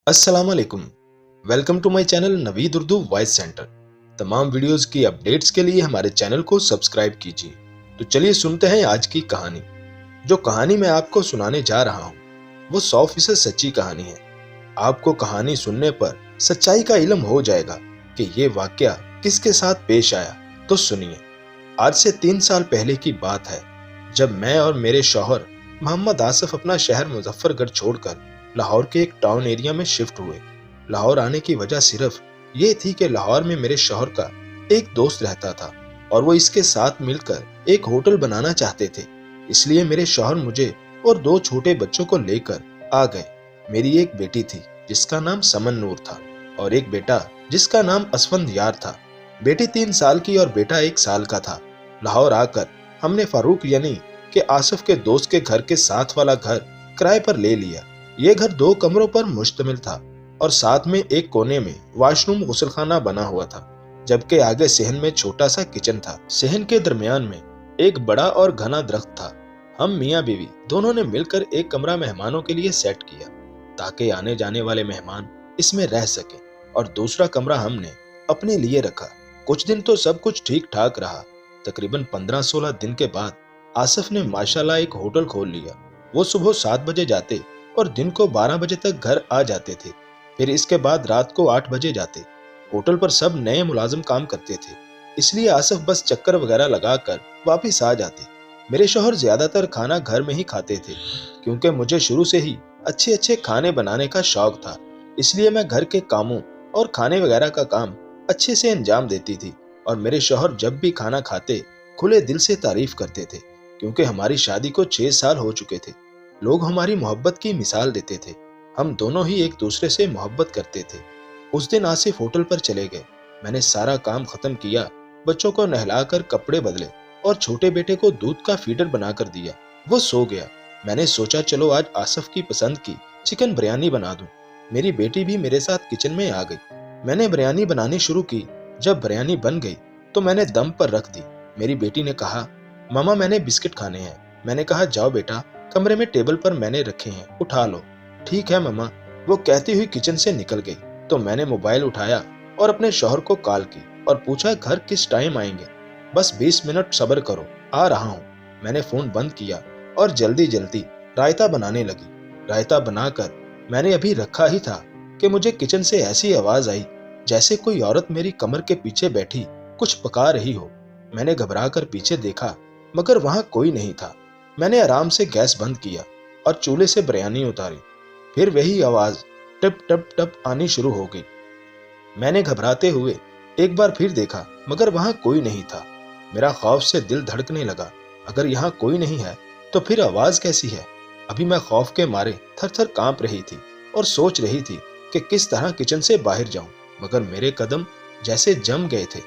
अस्सलाम वालेकुम। Welcome to my channel Naveed Urdu voice centre. तमाम वीडियोस की अपडेट्स के लिए हमारे चैनल को सब्सक्राइब कीजिए। तो चलिए सुनते हैं आज की कहानी। जो कहानी मैं आपको सुनाने जा रहा हूँ वो 100% सच्ची कहानी है। आपको कहानी सुनने पर सच्चाई का इल्म हो जाएगा कि ये वाकया किसके साथ पेश आया। तो सुनिए। आज से 3 साल पहले की बात है, जब मैं और मेरे शौहर मोहम्मद आसिफ अपना शहर मुजफ्फरगढ़ छोड़कर लाहौर के एक टाउन एरिया में शिफ्ट हुए। लाहौर आने की वजह सिर्फ ये थी कि लाहौर में मेरे शौहर का एक दोस्त रहता था और वो इसके साथ मिलकर एक होटल बनाना चाहते थे। इसलिए मेरे शौहर मुझे और 2 छोटे बच्चों को लेकर आ गए। मेरी एक बेटी थी जिसका नाम समन नूर था और एक बेटा जिसका नाम असफंद यार था। बेटी 3 साल की और बेटा 1 साल का था। लाहौर आकर हमने फारूक यानी कि आसिफ के दोस्त के घर के साथ वाला घर किराए पर ले लिया। ये घर 2 कमरों पर मुश्तमिल था और साथ में एक कोने में वॉशरूम गुसलखाना बना हुआ था, जबकि आगे सहन में छोटा सा किचन था। सहन के दरमियान में एक बड़ा और घना दरख्त था। हम मियाँ बीवी दोनों ने मिलकर एक कमरा मेहमानों के लिए सेट किया ताकि आने जाने वाले मेहमान इसमें रह सके और दूसरा कमरा हमने अपने लिए रखा। कुछ दिन तो सब कुछ ठीक ठाक रहा। तकरीबन 15-16 दिन के बाद आसिफ ने माशाल्लाह एक होटल खोल लिया। वो सुबह 7 बजे जाते और दिन को 12 बजे तक घर आ जाते थे। फिर इसके बाद रात को 8 बजे जाते। होटल पर सब नए मुलाजिम काम करते थे, इसलिए आसिफ बस चक्कर वगैरह लगाकर वापिस आ जाते। मेरे शौहर ज्यादातर खाना घर में ही खाते थे, क्योंकि मुझे शुरू से ही अच्छे अच्छे खाने बनाने का शौक था। इसलिए मैं घर के कामों और खाने वगैरह का काम अच्छे से अंजाम देती थी और मेरे शौहर जब भी खाना खाते खुले दिल से तारीफ करते थे, क्योंकि हमारी शादी को 6 साल हो चुके थे। लोग हमारी मोहब्बत की मिसाल देते थे। हम दोनों ही एक दूसरे से मोहब्बत करते थे। उस दिन आसिफ होटल पर चले गए। मैंने सारा काम खत्म किया, बच्चों को नहलाकर कपड़े बदले और छोटे बेटे को दूध का फीडर बनाकर दिया। वो सो गया। मैंने सोचा चलो आज आसिफ की पसंद की चिकन बिरयानी बना दूं। मेरी बेटी भी मेरे साथ किचन में आ गई। मैंने बिरयानी बनानी शुरू की। जब बिरयानी बन गई तो मैंने दम पर रख दी। मेरी बेटी ने कहा, मामा मैंने बिस्किट खाने हैं। मैंने कहा जाओ बेटा, कमरे में टेबल पर मैंने रखे हैं, उठा लो। ठीक है मम्मा, वो कहती हुई किचन से निकल गई। तो मैंने मोबाइल उठाया और अपने शौहर को कॉल की और पूछा घर किस टाइम आएंगे। बस 20 मिनट सब्र करो, आ रहा हूँ। मैंने फोन बंद किया और जल्दी जल्दी रायता बनाने लगी। रायता बनाकर मैंने अभी रखा ही था कि मुझे किचन से ऐसी आवाज आई जैसे कोई औरत मेरी कमर के पीछे बैठी कुछ पका रही हो। मैंने घबरा कर पीछे देखा मगर वहां कोई नहीं था। मैंने आराम से गैस बंद किया और चूल्हे से बिरयानी उतारी। फिर वही आवाज टप टप टप आनी शुरू हो गई। मैंने घबराते हुए एक बार फिर देखा मगर वहां कोई नहीं था। मेरा खौफ से दिल धड़कने लगा। अगर यहाँ कोई नहीं है तो फिर आवाज कैसी है? अभी मैं खौफ के मारे थर थर कांप रही थी और सोच रही थी कि किस तरह किचन से बाहर जाऊं, मगर मेरे कदम जैसे जम गए थे।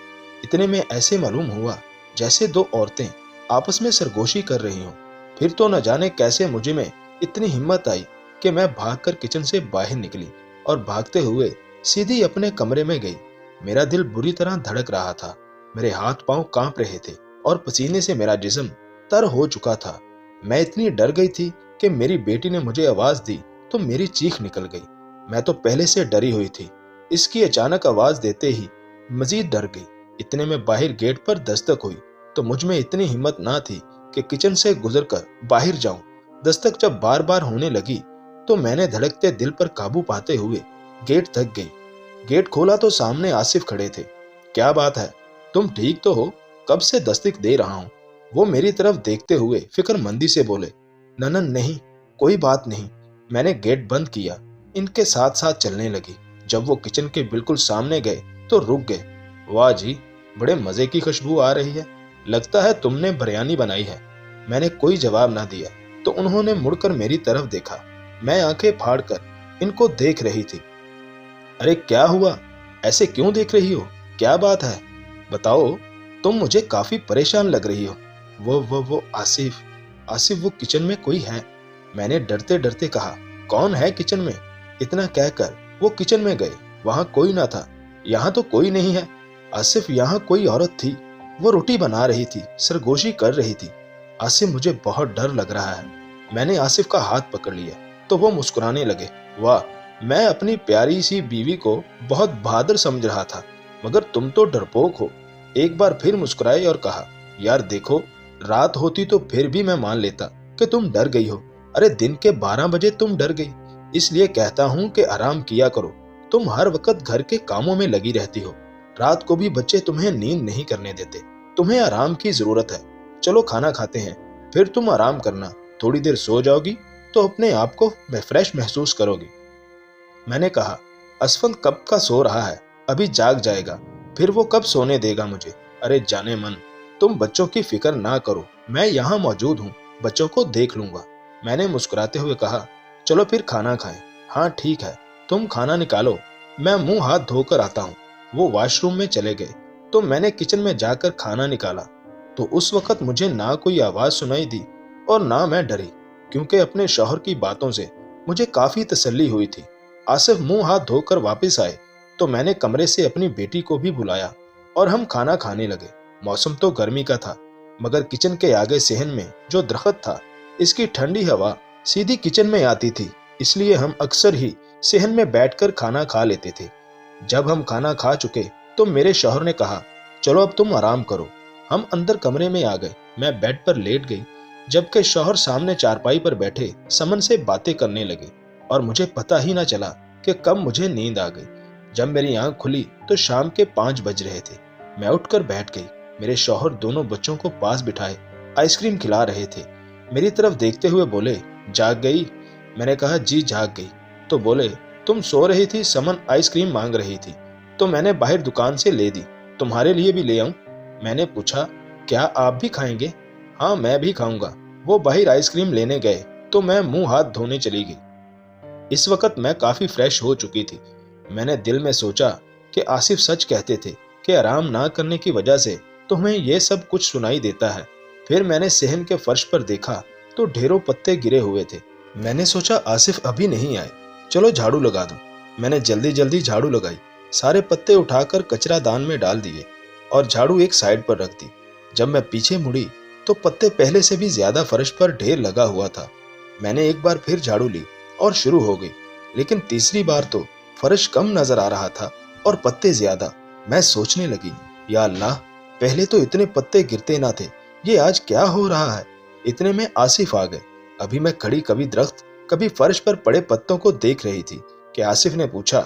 इतने में ऐसे मालूम हुआ जैसे 2 औरतें आपस में सरगोशी कर रही हों। फिर तो न जाने कैसे मुझे में इतनी हिम्मत आई कि मैं भागकर किचन से बाहर निकली और भागते हुए सीधी अपने कमरे में गई। मेरा दिल बुरी तरह धड़क रहा था। मेरे हाथ पांव कांप रहे थे और पसीने से मेरा जिस्म तर हो चुका था। मैं इतनी डर गई थी कि मेरी बेटी ने मुझे आवाज दी तो मेरी चीख निकल गई। मैं तो पहले से डरी हुई थी, इसकी अचानक आवाज देते ही मजीद डर गई। इतने में बाहर गेट पर दस्तक हुई तो मुझ में इतनी हिम्मत ना थी कि किचन से गुजरकर बाहर जाऊं। दस्तक जब बार बार होने लगी तो मैंने धड़कते दिल पर काबू पाते हुए गेट तक गई। गेट खोला तो सामने आसिफ खड़े थे। क्या बात है, तुम ठीक तो हो? कब से दस्तक दे रहा हूं। वो मेरी तरफ देखते हुए फिक्रमंदी से बोले, ननन नहीं, कोई बात नहीं। मैंने गेट बंद किया। इनके साथ साथ चलने लगी। जब वो किचन के बिल्कुल सामने गए तो रुक गए। वाह जी, बड़े मजे की खुशबू आ रही है। लगता है तुमने बिरयानी बनाई है। मैंने कोई जवाब ना दिया तो उन्होंने मुड़कर मेरी तरफ देखा। मैं आंखें फाड़कर इनको देख रही थी। अरे क्या हुआ, ऐसे क्यों देख रही हो? क्या बात है, बताओ। तुम मुझे काफी परेशान लग रही हो। वो आसिफ वो किचन में कोई है। मैंने डरते डरते कहा। कौन है किचन में? इतना कहकर वो किचन में गए। वहां कोई ना था। यहाँ तो कोई नहीं है आसिफ, यहाँ कोई औरत थी। वो रोटी बना रही थी, सरगोशी कर रही थी। आसिफ मुझे बहुत डर लग रहा है। मैंने आसिफ का हाथ पकड़ लिया तो वो मुस्कुराने लगे। वाह, मैं अपनी प्यारी सी बीवी को बहुत बहादुर समझ रहा था, मगर तुम तो डरपोक हो। एक बार फिर मुस्कुराए और कहा, यार देखो, रात होती तो फिर भी मैं मान लेता कि तुम डर गई हो। अरे दिन के 12 बजे तुम डर गई, इसलिए कहता हूँ कि आराम किया करो। तुम हर वक्त घर के कामों में लगी रहती हो, रात को भी बच्चे तुम्हें नींद नहीं करने देते। तुम्हें आराम की जरूरत है। चलो खाना खाते हैं, फिर तुम आराम करना। थोड़ी देर सो जाओगी तो अपने आप को फ्रेश महसूस करोगी। मैंने कहा, असफंद कब का सो रहा है, अभी जाग जाएगा, फिर वो कब सोने देगा मुझे। अरे जाने मन, तुम बच्चों की फिक्र ना करो, मैं यहाँ मौजूद हूँ, बच्चों को देख लूंगा। मैंने मुस्कुराते हुए कहा, चलो फिर खाना खाएं। हाँ ठीक है, तुम खाना निकालो, मैं मुंह हाथ धोकर आता हूँ। वो वॉशरूम में चले गए तो मैंने किचन में जाकर खाना निकाला। तो उस वक्त मुझे ना कोई आवाज सुनाई दी और ना मैं डरी, क्योंकि अपने शौहर की बातों से मुझे काफी तसल्ली हुई थी। आसिफ मुंह हाथ धोकर वापस आए तो मैंने कमरे से अपनी बेटी को भी बुलाया और हम खाना खाने लगे। मौसम तो गर्मी का था, मगर किचन के आगे सेहन में जो दरख्त था, इसकी ठंडी हवा सीधी किचन में आती थी, इसलिए हम अक्सर ही सेहन में बैठकर खाना खा लेते थे। जब हम खाना खा चुके तो मेरे शौहर ने कहा, चलो अब तुम आराम करो। हम अंदर कमरे में आ गए। मैं बेड पर लेट गई, जबकि शौहर सामने चारपाई पर बैठे समन से बातें करने लगे और मुझे पता ही ना चला कि कब मुझे नींद आ गई। जब मेरी आंख खुली तो शाम के 5 बज रहे थे। मैं उठकर बैठ गई। मेरे शौहर दोनों बच्चों को पास बिठाए आइसक्रीम खिला रहे थे। मेरी तरफ देखते हुए बोले, जाग गई? मैंने कहा, जी जाग गई। तो बोले, तुम सो रही थी, समन आइसक्रीम मांग रही थी तो मैंने बाहर दुकान से ले दी, तुम्हारे लिए भी ले आऊं? मैंने पूछा, क्या आप भी खाएंगे? हाँ मैं भी खाऊंगा। वो बाहर आइसक्रीम लेने गए तो मैं मुंह हाथ धोने चली गई। इस वक्त मैं काफी फ्रेश हो चुकी थी। मैंने दिल में सोचा कि आसिफ सच कहते थे कि आराम ना करने की वजह से तुम्हें यह सब कुछ सुनाई देता है। फिर मैंने सेहन के फर्श पर देखा तो ढेरों पत्ते गिरे हुए थे। मैंने सोचा आसिफ अभी नहीं आए, चलो झाड़ू लगा दूं। मैंने जल्दी जल्दी झाड़ू लगाई, सारे पत्ते उठाकर कचरा दान में डाल दिए और झाड़ू एक साइड पर रख दी। जब मैं पीछे मुड़ी तो पत्ते पहले से भी ज्यादा फर्श पर ढेर लगा हुआ था। मैंने एक बार फिर झाड़ू ली और शुरू हो गई, लेकिन तीसरी बार तो फर्श कम नजर आ रहा था और पत्ते ज्यादा। मैं सोचने लगी, या अल्लाह, पहले तो इतने पत्ते गिरते ना थे, ये आज क्या हो रहा है? इतने में आसिफ आ गए। अभी मैं खड़ी कभी दरख्त कभी फर्श पर पड़े पत्तों को देख रही थी कि आसिफ ने पूछा,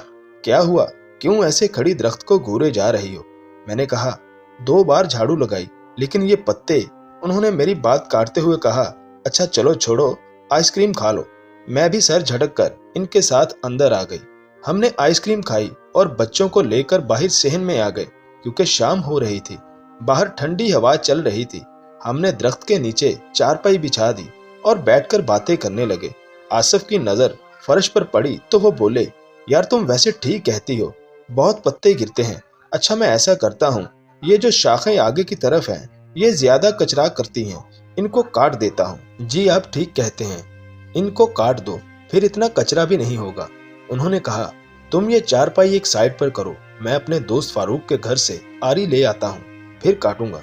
क्या हुआ, क्यों ऐसे खड़ी दरख्त को घूरे जा रही हो? मैंने कहा, 2 बार झाड़ू लगाई लेकिन ये पत्ते। उन्होंने मेरी बात काटते हुए कहा, अच्छा चलो छोड़ो, आइसक्रीम खा लो। मैं भी सर झटक कर इनके साथ अंदर आ गई। हमने आइसक्रीम खाई और बच्चों को लेकर बाहर सेहन में आ गए, क्योंकि शाम हो रही थी। बाहर ठंडी हवा चल रही थी। हमने दरख्त के नीचे चारपाई बिछा दी और बैठकर बातें करने लगे। आसिफ की नजर फर्श पर पड़ी तो वो बोले, यार तुम वैसे ठीक कहती हो, बहुत पत्ते गिरते हैं। अच्छा मैं ऐसा करता हूँ, ये जो शाखें आगे की तरफ हैं, ये ज्यादा कचरा करती हैं, इनको काट देता हूँ। जी आप ठीक कहते हैं, इनको काट दो, फिर इतना कचरा भी नहीं होगा। उन्होंने कहा, तुम ये चारपाई एक साइड पर करो, मैं अपने दोस्त फारूक के घर से आरी ले आता हूँ, फिर काटूंगा।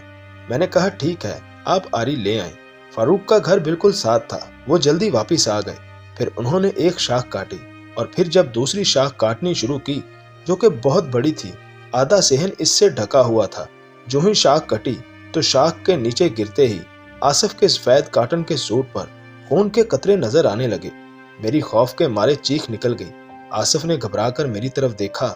मैंने कहा, ठीक है, आप आरी ले आए। फारूक का घर बिल्कुल साथ था, वो जल्दी वापिस आ गए। फिर उन्होंने एक शाख काटी और फिर जब दूसरी शाख काटनी शुरू की, जो कि बहुत बड़ी थी, आधा सेहन इससे ढका हुआ था। जो ही शाख कटी तो शाख के नीचे गिरते ही आसिफ के सफेद काटन के सूट पर खून के कतरे नजर आने लगे। मेरी खौफ के मारे चीख निकल गई। आसिफ ने घबराकर मेरी तरफ देखा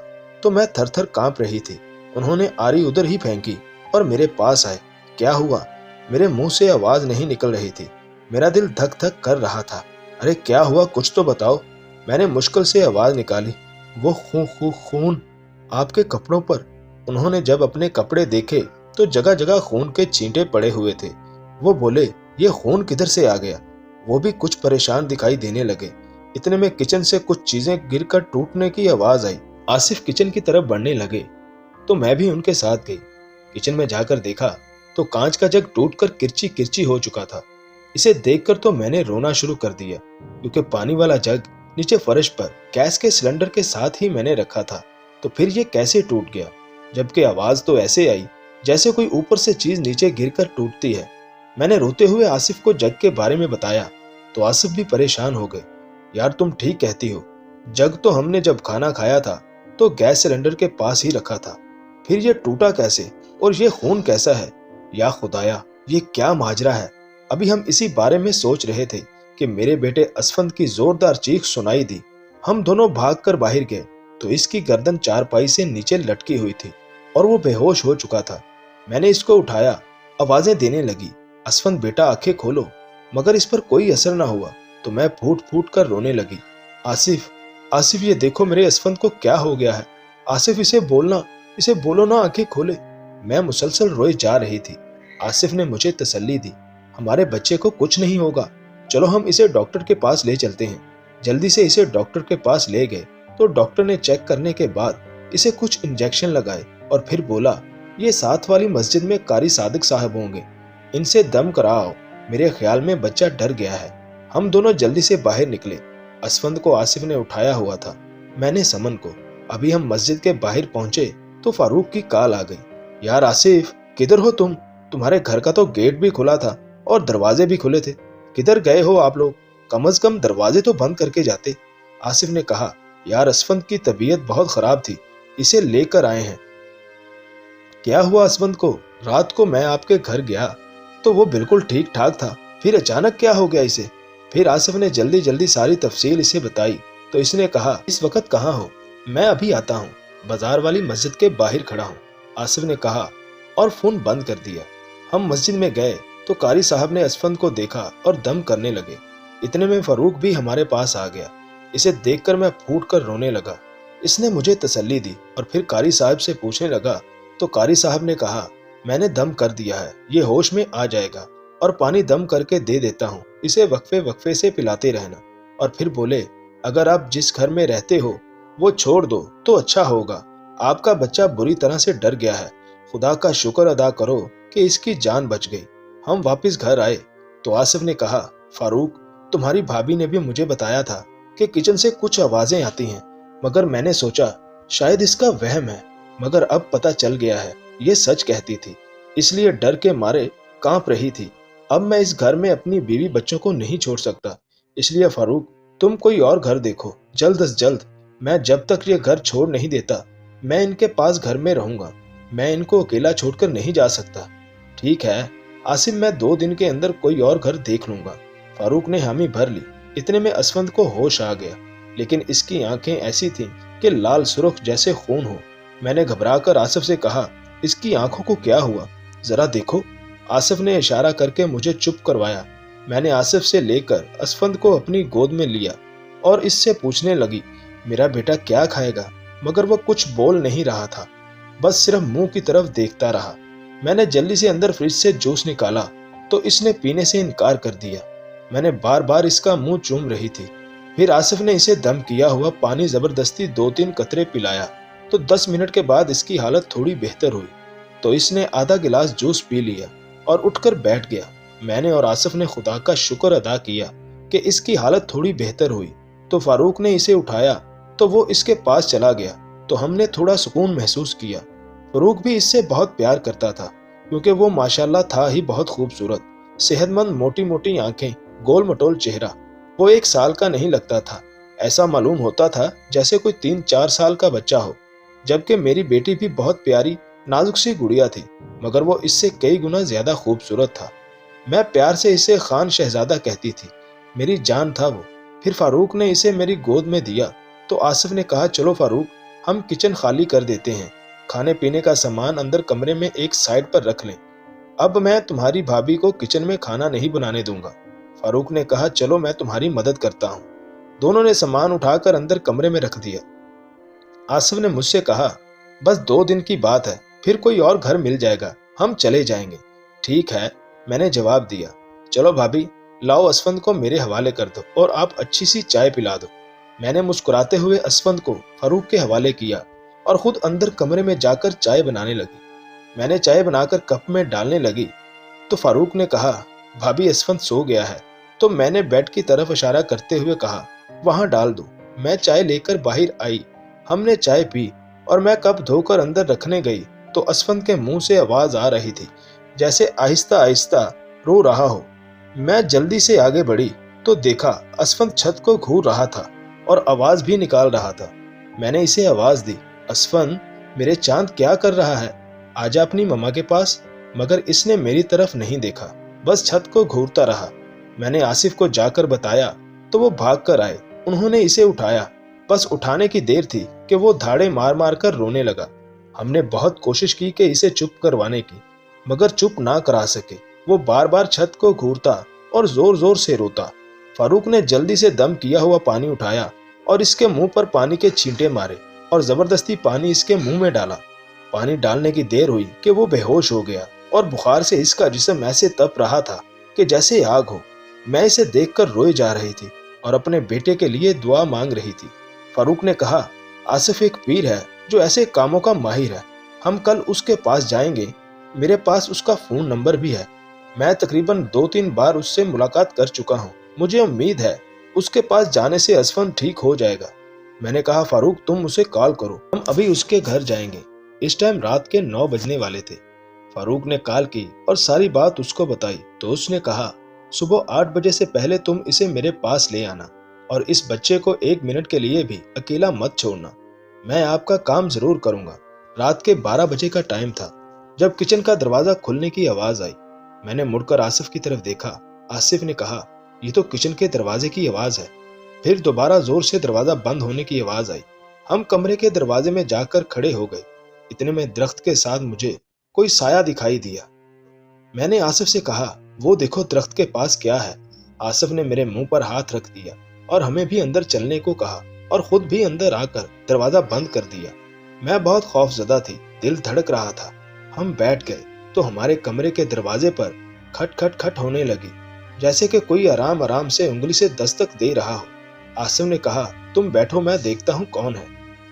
तो मैं थर थर कांप रही थी। उन्होंने आरी उधर ही फेंकी और मेरे पास आए। क्या हुआ? मेरे मुंह से आवाज नहीं निकल रही थी। मेरा दिल धक धक कर रहा था। अरे क्या हुआ, कुछ तो बताओ। मैंने मुश्किल से आवाज निकाली, वो खून आपके कपड़ों पर। उन्होंने जब अपने कपड़े देखे तो जगह जगह खून के छींटे पड़े हुए थे। वो बोले, ये खून किधर से आ गया? वो भी कुछ परेशान दिखाई देने लगे। इतने में किचन से कुछ चीजें गिरकर टूटने की आवाज आई। आसिफ किचन की तरफ बढ़ने लगे तो मैं भी उनके साथ गई। किचन में जाकर देखा तो कांच का जग टूटकर किरची किरची हो चुका था। इसे देखकर तो मैंने रोना शुरू कर दिया, क्योंकि पानी वाला जग नीचे फर्श पर गैस के सिलेंडर के साथ ही मैंने रखा था। तो फिर ये कैसे टूट गया? जबकि आवाज तो ऐसे आई जैसे कोई ऊपर से चीज नीचे गिरकर टूटती है। मैंने रोते हुए आसिफ को जग के बारे में बताया तो आसिफ भी परेशान हो गए। यार तुम ठीक कहती हो, जग तो हमने जब खाना खाया था तो गैस सिलेंडर के पास ही रखा था, फिर ये टूटा कैसे और ये खून कैसा है? या खुदाया, ये क्या माजरा है? अभी हम इसी बारे में सोच रहे थे कि मेरे बेटे असफंद की जोरदार चीख सुनाई दी। हम दोनों भागकर बाहर गए तो इसकी गर्दन चारपाई से नीचे लटकी हुई थी और वो बेहोश हो चुका था। मैंने इसको उठाया, आवाजें देने लगी, असफंद बेटा आंखें खोलो, मगर इस पर कोई असर न हुआ तो मैं फूट फूट कर रोने लगी। आसिफ, आसिफ, ये देखो मेरे असफंद को क्या हो गया है। आसिफ, इसे बोलो ना, आंखें खोले। मैं मुसलसल रोए जा रही थी। आसिफ ने मुझे तसल्ली दी, हमारे बच्चे को कुछ नहीं होगा, चलो हम इसे डॉक्टर के पास ले चलते हैं। जल्दी से इसे डॉक्टर के पास ले गए तो डॉक्टर ने चेक करने के बाद इसे कुछ इंजेक्शन लगाए और फिर बोला, ये साथ वाली मस्जिद में कारी सादिक साहब होंगे, इनसे दम कराओ। मेरे ख्याल में बच्चा डर गया है। हम दोनों जल्दी से बाहर निकले। असफंद को आसिफ ने उठाया हुआ था, मैंने समन को। अभी हम मस्जिद के बाहर पहुंचे तो फारूक की कॉल आ गई, यार आसिफ, किधर हो तुम? तुम्हारे घर का तो गेट भी खुला था और दरवाजे भी खुले थे, किधर गए हो आप लोग? कम से कम दरवाजे तो बंद करके जाते। आसिफ ने कहा, यार असफंद की तबीयत बहुत खराब थी, इसे लेकर आए हैं। क्या हुआ असफंद को? रात को मैं आपके घर गया तो वो बिल्कुल ठीक ठाक था, फिर अचानक क्या हो गया इसे? फिर आसिफ ने जल्दी जल्दी सारी तफसील इसे बताई तो इसने कहा, इस वक्त कहाँ हो? मैं अभी आता हूँ, बाजार वाली मस्जिद के बाहर खड़ा हूँ, आसिफ ने कहा और फोन बंद कर दिया। हम मस्जिद में गए तो कारी साहब ने असफंद को देखा और दम करने लगे। इतने में फारूक भी हमारे पास आ गया। इसे देखकर मैं फूट कर रोने लगा। इसने मुझे तसल्ली दी और फिर कारी साहब से पूछने लगा तो कारी साहब ने कहा, मैंने दम कर दिया है, ये होश में आ जाएगा और पानी दम करके दे देता हूँ, इसे वक्फे वक्फे से पिलाते रहना। और फिर बोले, अगर आप जिस घर में रहते हो वो छोड़ दो तो अच्छा होगा, आपका बच्चा बुरी तरह से डर गया है, खुदा का शुक्र अदा करो कि इसकी जान बच गई। हम वापस घर आए तो आसिफ ने कहा, फारूक, तुम्हारी भाभी ने भी मुझे बताया था कि किचन से कुछ आवाजें आती हैं, मगर मैंने सोचा शायद इसका वहम है, मगर अब पता चल गया है ये सच कहती थी, इसलिए डर के मारे कांप रही थी। अब मैं इस घर में अपनी बीवी बच्चों को नहीं छोड़ सकता, इसलिए फारूक, तुम कोई और घर देखो जल्द से जल्द। मैं जब तक ये घर छोड़ नहीं देता मैं इनके पास घर में रहूंगा, मैं इनको अकेला छोड़कर नहीं जा सकता। ठीक है आसिफ, मैं 2 दिन के अंदर कोई और घर देख लूंगा। फारूक ने हामी भर ली। इतने में असफंद को होश आ गया, लेकिन इसकी आंखें ऐसी थीं कि लाल सुर्ख जैसे खून हो। मैंने घबराकर आसिफ से कहा, इसकी आंखों को क्या हुआ, जरा देखो। आसिफ ने इशारा करके मुझे चुप करवाया। मैंने आसिफ से लेकर असफंद को अपनी गोद में लिया और इससे पूछने लगी, मेरा बेटा क्या खाएगा? मगर वह कुछ बोल नहीं रहा था, बस सिर्फ मुंह की तरफ देखता रहा। मैंने जल्दी से अंदर फ्रिज से जूस निकाला तो इसने पीने से इनकार कर दिया। मैंने बार बार इसका मुंह चूम रही थी। फिर आसिफ ने इसे दम किया हुआ पानी जबरदस्ती 2-3 कतरे पिलाया तो 10 मिनट के बाद इसकी हालत थोड़ी बेहतर हुई तो इसने आधा गिलास जूस पी लिया और उठकर बैठ गया। मैंने और आसिफ ने खुदा का शुक्र अदा किया कि इसकी हालत थोड़ी बेहतर हुई तो फारूक ने इसे उठाया तो वो इसके पास चला गया तो हमने थोड़ा सुकून महसूस किया। फारूक भी इससे बहुत प्यार करता था क्योंकि वो माशाल्लाह था ही बहुत खूबसूरत, सेहतमंद, मोटी मोटी आंखें, गोल मटोल चेहरा। वो 1 साल का नहीं लगता था, ऐसा मालूम होता था जैसे कोई 3-4 साल का बच्चा हो। जबकि मेरी बेटी भी बहुत प्यारी नाजुक सी गुड़िया थी, मगर वो इससे कई गुना ज्यादा खूबसूरत था। मैं प्यार से इसे खान शहजादा कहती थी, मेरी जान था वो। फिर फारूक ने इसे मेरी गोद में दिया तो आसिफ ने कहा, चलो फारूक, हम किचन खाली कर देते हैं, खाने पीने का सामान अंदर कमरे में एक साइड पर रख लें, अब मैं तुम्हारी भाभी को किचन में खाना नहीं बनाने दूंगा। फारूक ने कहा, चलो मैं तुम्हारी मदद करता हूँ। दोनों ने सामान उठाकर अंदर कमरे में रख दिया। आसिफ ने मुझसे कहा, बस 2 दिन की बात है, फिर कोई और घर मिल जाएगा, हम चले जाएंगे। ठीक है, मैंने जवाब दिया। चलो भाभी, लाओ असफंद को मेरे हवाले कर दो और आप अच्छी सी चाय पिला दो। मैंने मुस्कुराते हुए असफंद को फारूक के हवाले किया और खुद अंदर कमरे में जाकर चाय बनाने लगी। मैंने चाय बनाकर कप में डालने लगी तो फारूक ने कहा, भाभी असफंद सो गया है। तो मैंने बेड की तरफ इशारा करते हुए कहा, वहां डाल दो। मैं चाय लेकर बाहर आई, हमने चाय पी और मैं कप धोकर अंदर रखने गई तो असफंद के मुंह से आवाज आ रही थी जैसे आहिस्ता आहिस्ता रो रहा हो। मैं जल्दी से आगे बढ़ी तो देखा असफंद छत को घूर रहा था। और आवाज भी निकाल रहा था। मैंने इसे आवाज दी, असफन मेरे चांद क्या कर रहा है, आजा अपनी मम्मा के पास। मगर इसने मेरी तरफ नहीं देखा, बस छत को घूरता रहा। मैंने आसिफ को जाकर बताया तो वो भाग कर आए। उन्होंने इसे उठाया, बस उठाने की देर थी कि वो धाड़े मार मार कर रोने लगा। हमने बहुत कोशिश की कि इसे चुप करवाने की, मगर चुप ना करा सके। वो बार बार छत को घूरता और जोर जोर से रोता। फारूक ने जल्दी से दम किया हुआ पानी उठाया और इसके मुंह पर पानी के छींटे मारे और जबरदस्ती पानी इसके मुंह में डाला। पानी डालने की देर हुई कि वो बेहोश हो गया और बुखार से इसका जिस्म ऐसे तप रहा था कि जैसे आग हो। मैं इसे देखकर रोए जा रही थी और अपने बेटे के लिए दुआ मांग रही थी। फारूक ने कहा, आसिफ एक पीर है जो ऐसे कामों का माहिर है, हम कल उसके पास जाएंगे। मेरे पास उसका फोन नंबर भी है, मैं तकरीबन 2-3 बार उससे मुलाकात कर चुका हूँ। मुझे उम्मीद है उसके पास जाने से असफन ठीक हो जाएगा। मैंने कहा, फारूक तुम उसे कॉल करो, हम अभी उसके घर जाएंगे। इस टाइम रात के 9 बजने वाले थे। फारूक ने कॉल की और सारी बात उसको बताई तो उसने कहा, सुबह 8 बजे से पहले तुम इसे मेरे पास ले आना और इस बच्चे को 1 मिनट के लिए भी अकेला मत छोड़ना, मैं आपका काम जरूर करूंगा। रात के 12 बजे का टाइम था जब किचन का दरवाजा खुलने की आवाज आई। मैंने मुड़कर आसिफ की तरफ देखा। आसिफ ने कहा, ये तो किचन के दरवाजे की आवाज है। फिर दोबारा जोर से दरवाजा बंद होने की आवाज आई। हम कमरे के दरवाजे में जाकर खड़े हो गए। इतने में दरख्त के साथ मुझे कोई साया दिखाई दिया। मैंने आसिफ से कहा, वो देखो दरख्त के पास क्या है। आसिफ ने मेरे मुंह पर हाथ रख दिया और हमें भी अंदर चलने को कहा और खुद भी अंदर आकर दरवाजा बंद कर दिया। मैं बहुत खौफजदा थी, दिल धड़क रहा था। हम बैठ गए तो हमारे कमरे के दरवाजे पर खट खट खट होने लगी, जैसे कि कोई आराम आराम से उंगली से दस्तक दे रहा हो। आसिफ ने कहा, तुम बैठो, मैं देखता हूँ कौन है।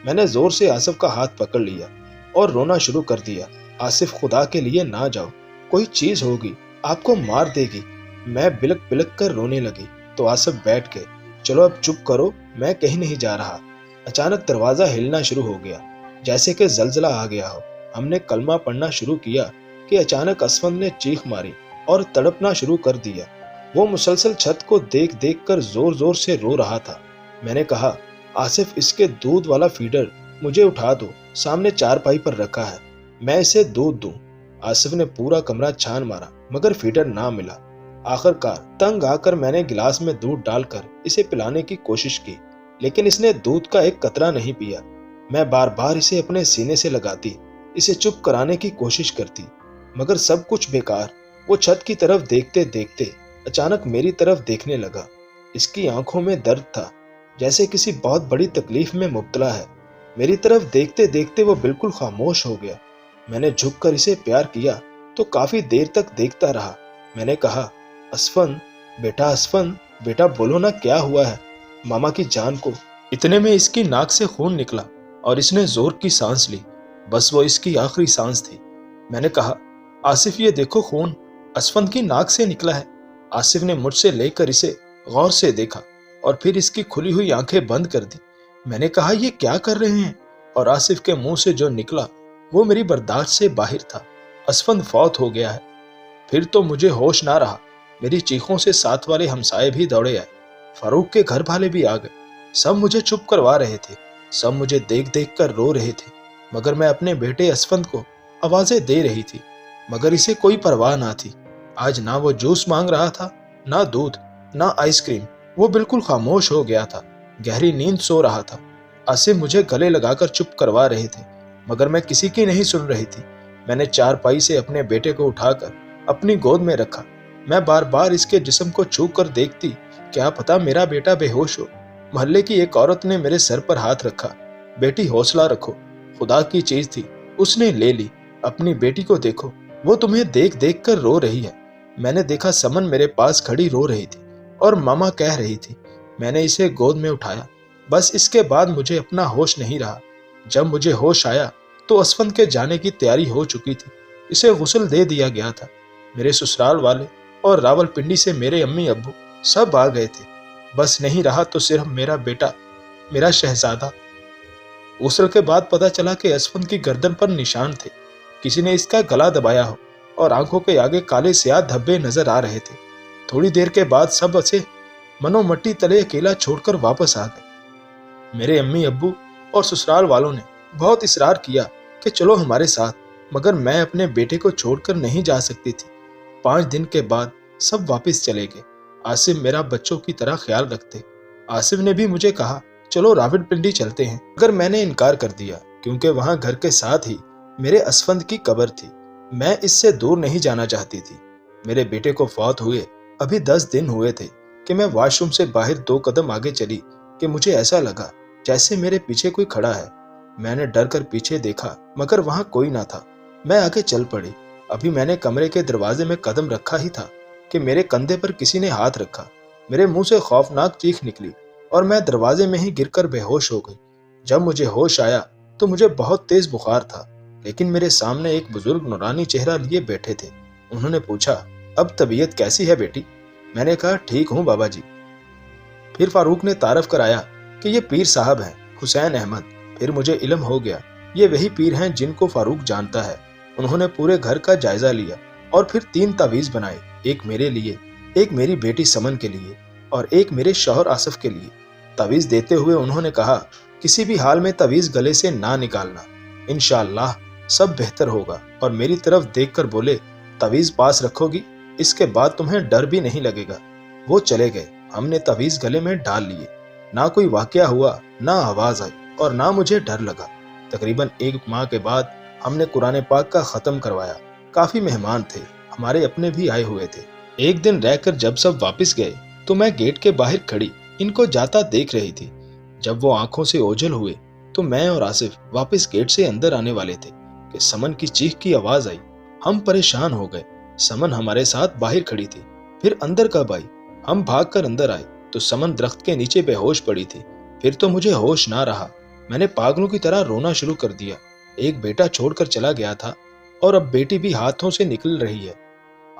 मैंने जोर से आसिफ का हाथ पकड़ लिया और रोना शुरू कर दिया। आसिफ खुदा के लिए ना जाओ, कोई चीज होगी, आपको मार देगी। मैं बिलक बिलक कर रोने लगी तो आसिफ बैठ गए। चलो अब चुप करो, मैं कहीं नहीं जा रहा। अचानक दरवाजा हिलना शुरू हो गया, जैसे कि जलजला आ गया हो। हमने कलमा पढ़ना शुरू किया कि अचानक असफन ने चीख मारी और तड़पना शुरू कर दिया। वो मुसलसल छत को देख देख कर जोर जोर से रो रहा था। मैंने कहा, आसिफ इसके दूध वाला फीडर मुझे उठा दो, सामने चारपाई पर रखा है, मैं इसे दूध दूं। आसिफ ने पूरा कमरा छान मारा मगर फीडर ना मिला। आखिरकार तंग आकर मैंने गिलास में दूध डालकर इसे पिलाने की कोशिश की, लेकिन इसने दूध का एक कतरा नहीं पिया। मैं बार बार इसे अपने सीने से लगाती, इसे चुप कराने की कोशिश करती, मगर सब कुछ बेकार। वो छत की तरफ देखते देखते अचानक मेरी तरफ देखने लगा। इसकी आंखों में दर्द था, जैसे किसी बहुत बड़ी तकलीफ में मुब्तला है। मेरी तरफ देखते देखते वो बिल्कुल खामोश हो गया। मैंने झुककर इसे प्यार किया तो काफी देर तक देखता रहा। मैंने कहा, असफन बेटा बोलो ना, क्या हुआ है मामा की जान को। इतने में इसकी नाक से खून निकला और इसने जोर की सांस ली, बस वो इसकी आखिरी सांस थी। मैंने कहा, आसिफ ये देखो खून असफन की नाक से निकला है। आसिफ ने मुझसे लेकर इसे गौर से देखा और फिर इसकी खुली हुई आंखें बंद कर दी। मैंने कहा, ये क्या कर रहे हैं? और आसिफ के मुंह से जो निकला वो मेरी बर्दाश्त से बाहर था। असफन फौत हो गया है। फिर तो मुझे होश ना रहा। मेरी चीखों से साथ वाले हमसाए भी दौड़े आए, फारूक के घर वाले भी आ गए। सब मुझे चुप करवा रहे थे, सब मुझे देख देख कर रो रहे थे, मगर मैं अपने बेटे असफन को आवाजें दे रही थी, मगर इसे कोई परवाह ना थी। आज ना वो जूस मांग रहा था, ना दूध, ना आइसक्रीम। वो बिल्कुल खामोश हो गया था, गहरी नींद सो रहा था। आसिफ मुझे गले लगाकर चुप करवा रहे थे, मगर मैं किसी की नहीं सुन रही थी। मैंने चारपाई से अपने बेटे को उठाकर अपनी गोद में रखा। मैं बार बार इसके जिस्म को छू कर देखती, क्या पता मेरा बेटा बेहोश हो। मोहल्ले की एक औरत ने मेरे सर पर हाथ रखा, बेटी हौसला रखो, खुदा की चीज थी, उसने ले ली। अपनी बेटी को देखो, वो तुम्हें देख देख कर रो रही है। मैंने देखा समन मेरे पास खड़ी रो रही थी और मामा कह रही थी। मैंने इसे गोद में उठाया। बस इसके बाद मुझे अपना होश नहीं रहा। जब मुझे होश आया तो असफन के जाने की तैयारी हो चुकी थी। इसे गुस्ल दे दिया गया था। मेरे ससुराल वाले और रावलपिंडी से मेरे अम्मी अब्बू सब आ गए थे। बस नहीं रहा तो सिर्फ मेरा बेटा, मेरा शहजादा। गुस्ल के बाद पता चला कि असफन की गर्दन पर निशान थे, किसी ने इसका गला दबाया हो और आंखों के आगे काले स्याह धब्बे नजर आ रहे थे। थोड़ी देर के बाद सब उसे मनो मट्टी तले अकेला छोड़कर वापस आ गए। میرے امی ابو اور سسرال والوں نے بہت اصرار کیا کہ چلو ہمارے ساتھ، مگر میں اپنے بیٹے کو چھوڑ کر نہیں جا سکتی تھی۔ 5 دن کے بعد سب واپس چلے گئے۔ آصف میرا بچوں کی طرح خیال رکھتے۔ آصف نے بھی مجھے کہا چلو راولپنڈی چلتے ہیں، مگر میں نے انکار کر دیا کیونکہ وہاں گھر کے ساتھ ہی میرے اسفند کی قبر تھی۔ میں اس سے دور نہیں جانا چاہتی تھی۔ میرے بیٹے کو فوت ہوئے ابھی 10 دن ہوئے تھے کہ میں واش روم سے باہر 2 قدم آگے چلی کہ مجھے ایسا لگا جیسے میرے پیچھے کوئی کھڑا ہے۔ میں نے ڈر کر پیچھے دیکھا مگر وہاں کوئی نہ تھا۔ میں آگے چل پڑی۔ ابھی میں نے کمرے کے دروازے میں قدم رکھا ہی تھا کہ میرے کندھے پر کسی نے ہاتھ رکھا۔ میرے منہ سے خوفناک چیخ نکلی اور میں دروازے میں ہی گر کر بے ہوش ہو گئی۔ جب مجھے ہوش آیا تو مجھے بہت تیز بخار تھا، لیکن میرے سامنے ایک بزرگ نورانی چہرہ لیے بیٹھے تھے۔ انہوں نے پوچھا اب طبیعت کیسی ہے بیٹی؟ میں نے کہا ٹھیک ہوں بابا جی۔ پھر فاروق نے تعارف کرایا کہ یہ پیر صاحب ہیں، حسین احمد۔ پھر مجھے علم ہو گیا یہ وہی پیر ہیں جن کو فاروق جانتا ہے۔ انہوں نے پورے گھر کا جائزہ لیا اور پھر 3 تعویذ بنائے، ایک میرے لیے، ایک میری بیٹی سمن کے لیے اور ایک میرے شوہر آصف کے لیے۔ تعویذ دیتے ہوئے انہوں نے کہا کسی بھی حال میں تعویذ گلے سے نہ نکالنا، انشاءاللہ سب بہتر ہوگا، اور میری طرف دیکھ کر بولے تعویذ پاس رکھو گی، اس کے بعد تمہیں ڈر بھی نہیں لگے گا۔ وہ چلے گئے۔ ہم نے تعویذ گلے میں ڈال لیے۔ نہ کوئی واقعہ ہوا، نہ آواز آئی اور نہ مجھے ڈر لگا۔ تقریباً 1 ماہ کے بعد ہم نے قرآن پاک کا ختم کروایا۔ کافی مہمان تھے، ہمارے اپنے بھی آئے ہوئے تھے۔ ایک دن رہ کر جب سب واپس گئے تو میں گیٹ کے باہر کھڑی ان کو جاتا دیکھ رہی تھی۔ جب وہ آنکھوں سے اوجھل ہوئے تو میں اور آصف واپس گیٹ سے اندر آنے والے تھے کہ سمن کی چیخ کی آواز آئی۔ ہم پریشان ہو گئے۔ سمن ہمارے ساتھ باہر کھڑی تھی۔ پھر اندر کب آئی؟ ہم بھاگ کر اندر آئے تو سمن درخت کے نیچے بے ہوش پڑی تھی۔ پھر تو مجھے ہوش نہ رہا۔ میں نے پاگلوں کی طرح رونا شروع کر دیا۔ ایک بیٹا چھوڑ کر چلا گیا تھا اور اب بیٹی بھی ہاتھوں سے نکل رہی ہے۔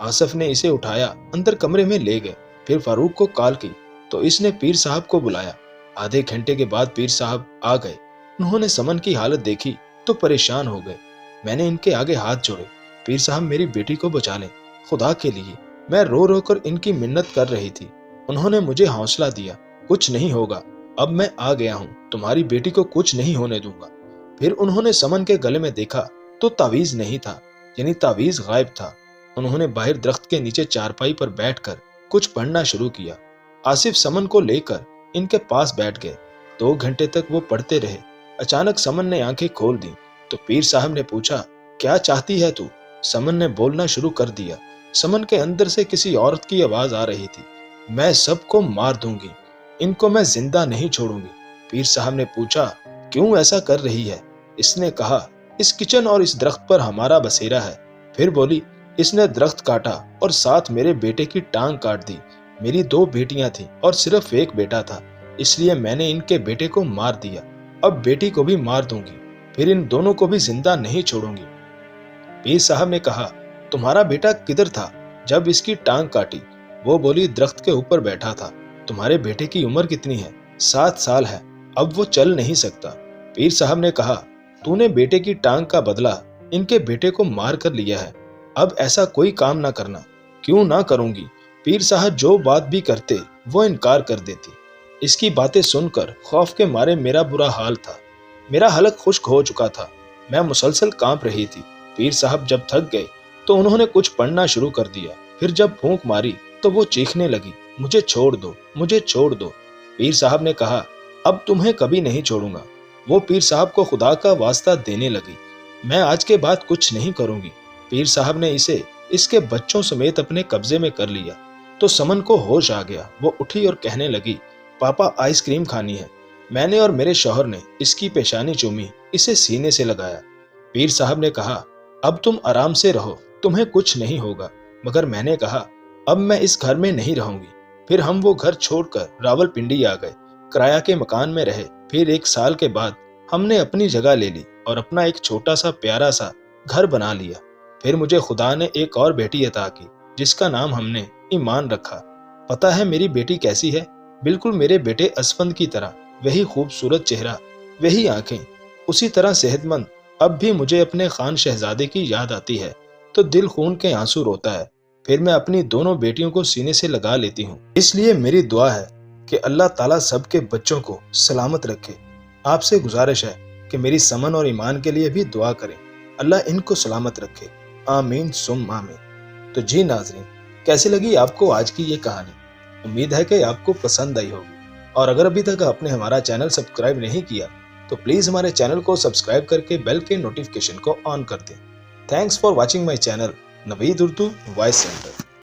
آصف نے اسے اٹھایا، اندر کمرے میں لے گئے۔ پھر فاروق کو کال کی تو اس نے پیر صاحب کو بلایا۔ آدھے گھنٹے کے بعد پیر صاحب آ گئے۔ انہوں نے سمن کی حالت دیکھی تو پریشان ہو گئے۔ میں نے ان کے آگے ہاتھ جوڑے، پیر صاحب میری بیٹی کو بچا لیں، خدا کے لیے۔ میں رو رو کر ان کی منت کر رہی تھی۔ انہوں نے مجھے حوصلہ دیا، کچھ نہیں ہوگا، اب میں آ گیا ہوں، تمہاری بیٹی کو کچھ نہیں ہونے دوں گا۔ پھر انہوں نے سمن کے گلے میں دیکھا تو تعویذ نہیں تھا، یعنی تعویذ غائب تھا۔ انہوں نے باہر درخت کے نیچے چارپائی پر بیٹھ کر کچھ پڑھنا شروع کیا۔ آصف سمن کو لے کر ان کے پاس بیٹھ گئے۔ 2 گھنٹے تک وہ پڑھتے رہے۔ اچانک سمن نے آنکھیں کھول دیں تو پیر صاحب نے پوچھا کیا چاہتی ہے تو؟ سمن نے بولنا شروع کر دیا۔ سمن کے اندر سے کسی عورت کی آواز آ رہی تھی، میں سب کو مار دوں گی، ان کو میں زندہ نہیں چھوڑوں گی۔ پیر صاحب نے پوچھا کیوں ایسا کر رہی ہے؟ اس نے کہا اس کچن اور اس درخت پر ہمارا بسیرا ہے۔ پھر بولی اس نے درخت کاٹا اور ساتھ میرے بیٹے کی ٹانگ کاٹ دی۔ میری 2 بیٹیاں تھیں اور صرف ایک بیٹا تھا، اس لیے میں نے ان کے بیٹے کو مار دیا، اب بیٹی کو بھی مار دوں گی، پھر ان دونوں کو بھی زندہ نہیں چھوڑوں گی۔ پیر صاحب نے کہا تمہارا بیٹا کدھر تھا جب اس کی ٹانگ کاٹی؟ وہ بولی درخت کے اوپر بیٹھا تھا۔ تمہارے بیٹے کی عمر کتنی ہے؟ 7 سال ہے، اب وہ چل نہیں سکتا۔ پیر صاحب نے کہا تو نے بیٹے کی ٹانگ کا بدلہ ان کے بیٹے کو مار کر لیا ہے، اب ایسا کوئی کام نہ کرنا۔ کیوں نہ کروں گی؟ پیر صاحب جو بات بھی کرتے وہ انکار کر دیتی۔ اس کی باتیں سن کر خوف کے مارے میرا برا حال تھا۔ میرا حلق خشک ہو چکا تھا، میں مسلسل کانپ رہی تھی۔ پیر صاحب جب تھک گئے تو انہوں نے کچھ پڑھنا شروع کر دیا۔ پھر جب پھونک ماری تو وہ چیخنے لگی مجھے چھوڑ دو، مجھے چھوڑ دو۔ پیر صاحب نے کہا اب تمہیں کبھی نہیں چھوڑوں گا۔ وہ پیر صاحب کو خدا کا واسطہ دینے لگی، میں آج کے بعد کچھ نہیں کروں گی۔ پیر صاحب نے اسے اس کے بچوں سمیت اپنے قبضے میں کر لیا تو سمن کو ہوش آ گیا۔ وہ اٹھی اور کہنے لگی پاپا آئس کریم کھانی ہے۔ میں نے اور میرے شوہر نے اس کی پیشانی چومی، اسے سینے سے لگایا۔ پیر صاحب نے کہا اب تم آرام سے رہو، تمہیں کچھ نہیں ہوگا۔ مگر میں نے کہا اب میں اس گھر میں نہیں رہوں گی۔ پھر ہم وہ گھر چھوڑ کر راولپنڈی آ گئے، کرایہ کے مکان میں رہے۔ پھر 1 سال کے بعد ہم نے اپنی جگہ لے لی اور اپنا ایک چھوٹا سا پیارا سا گھر بنا لیا۔ پھر مجھے خدا نے ایک اور بیٹی عطا کی جس کا نام ہم نے ایمان رکھا۔ پتا ہے میری بیٹی کیسی ہے؟ بالکل میرے بیٹے اسفند کی طرح، وہی خوبصورت چہرہ، وہی آنکھیں، اسی طرح صحت مند۔ اب بھی مجھے اپنے خان شہزادے کی یاد آتی ہے تو دل خون کے آنسو روتا ہے۔ پھر میں اپنی دونوں بیٹیوں کو سینے سے لگا لیتی ہوں۔ اس لیے میری دعا ہے کہ اللہ تعالیٰ سب کے بچوں کو سلامت رکھے۔ آپ سے گزارش ہے کہ میری سمن اور ایمان کے لیے بھی دعا کریں، اللہ ان کو سلامت رکھے، آمین ثم آمین۔ تو جی ناظرین، کیسی لگی آپ کو آج کی یہ کہانی؟ امید ہے کہ آپ کو پسند آئی ہوگی، اور اگر ابھی تک آپ نے ہمارا چینل سبسکرائب نہیں کیا تو پلیز ہمارے چینل کو سبسکرائب کر کے بیل کے نوٹیفیکیشن کو آن کر دیں۔ Thanks for watching my channel Naveed Urdu voice centre.